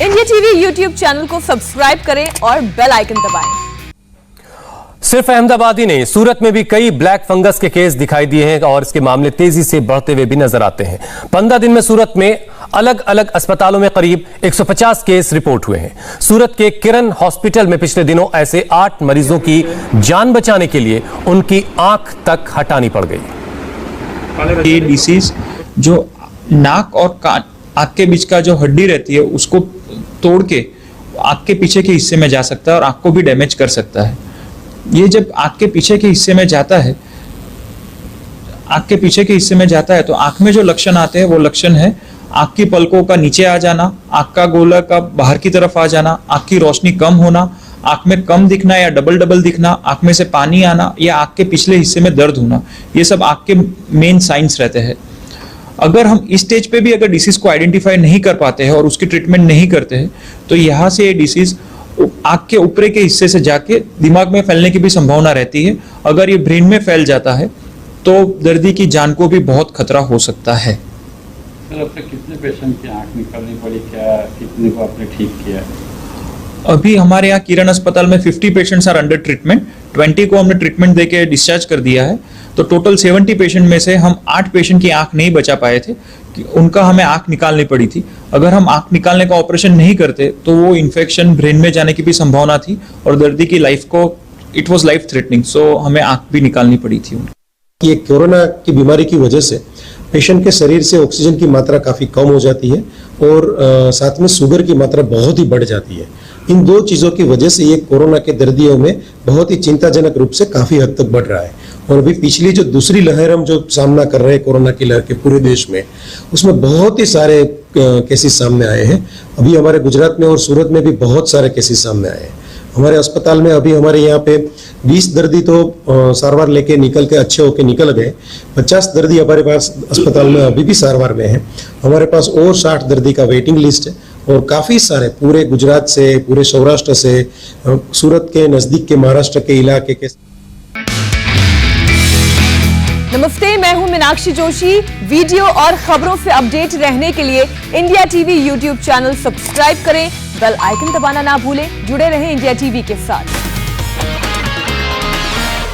India TV YouTube channel को subscribe करें और बेल आइकन दबाएं। सिर्फ अहमदाबाद ही नहीं, सूरत में भी कई ब्लैक फंगस के केस दिखाई दिए हैं और इसके मामले तेजी से बढ़ते हुए भी नजर आते हैं। 15 दिन में सूरत में अलग अलग अस्पतालों में करीब 150 केस रिपोर्ट हुए हैं। सूरत के किरण हॉस्पिटल में पिछले दिनों ऐसे 8 मरीजों की जान बचाने के लिए उनकी आंख तक हटानी पड़ गई। ये डिसीज जो नाक और कान, आंख के बीच का जो हड्डी रहती है उसको तोड़ के आंख के पीछे के हिस्से में जा सकता है और आंख को भी डैमेज कर सकता है। ये जब आंख के पीछे के हिस्से में जाता है, तो आंख में जो लक्षण आते हैं वो लक्षण है आंख की पलकों का नीचे आ जाना, आंख का गोला का बाहर की तरफ आ जाना, आंख की रोशनी कम होना, आंख में कम दिखना या डबल दिखना, आंख में से पानी आना या आंख के पिछले हिस्से में दर्द होना। ये सब आंख के मेन साइंस रहते हैं। अगर हम इस स्टेज पे भी अगर डिसीज को आइडेंटिफाई नहीं कर पाते हैं और उसकी ट्रीटमेंट नहीं करते हैं तो यहाँ से ये डिसीज आंख के ऊपरी के हिस्से से जाके दिमाग में फैलने की भी संभावना रहती है। अगर ये ब्रेन में फैल जाता है तो दर्दी की जान को भी बहुत खतरा हो सकता है। सर, अब तक कितने पेशेंट की आंख निकलनी पड़ी, क्या कितने को आपने ठीक किया? अभी हमारे यहाँ किरण अस्पताल में 50 पेशेंट्स आर अंडर ट्रीटमेंट, 20 को हमने ट्रीटमेंट देके डिस्चार्ज कर दिया है। तो टोटल 70 पेशेंट में से हम 8 पेशेंट की आंख नहीं बचा पाए थे, उनका हमें आंख निकालनी पड़ी थी। अगर हम आंख निकालने का ऑपरेशन नहीं करते तो वो इन्फेक्शन ब्रेन में जाने की भी संभावना थी और दर्दी की लाइफ को इट वाज लाइफ थ्रेटनिंग, सो हमें आंख भी निकालनी पड़ी थी। ये कोरोना की बीमारी की वजह से पेशेंट के शरीर से ऑक्सीजन की मात्रा काफ़ी कम हो जाती है और साथ में शुगर की मात्रा बहुत ही बढ़ जाती है। इन दो चीज़ों की वजह से ये कोरोना के दर्दियों में बहुत ही चिंताजनक रूप से काफ़ी हद तक बढ़ रहा है। और अभी पिछली जो दूसरी लहर हम जो सामना कर रहे हैं कोरोना की लहर के पूरे देश में, उसमें बहुत ही सारे केसेस सामने आए हैं। अभी हमारे गुजरात में और सूरत में भी बहुत सारे केसेस सामने आए हैं। हमारे अस्पताल में अभी हमारे यहाँ पे 20 दर्दी तो सारवार लेके निकल के अच्छे होके निकल गए। 50 दर्दी हमारे पास अस्पताल में अभी भी सारवार में है। हमारे पास और 60 दर्दी का वेटिंग लिस्ट है और काफ़ी सारे पूरे गुजरात से, पूरे सौराष्ट्र से, सूरत के नज़दीक के महाराष्ट्र के इलाके के। नमस्ते, मैं हूं मीनाक्षी जोशी। वीडियो और खबरों से अपडेट रहने के लिए India TV YouTube channel subscribe करें, बेल आइकन दबाना ना भूलें। जुड़े रहें इंडिया टीवी के साथ।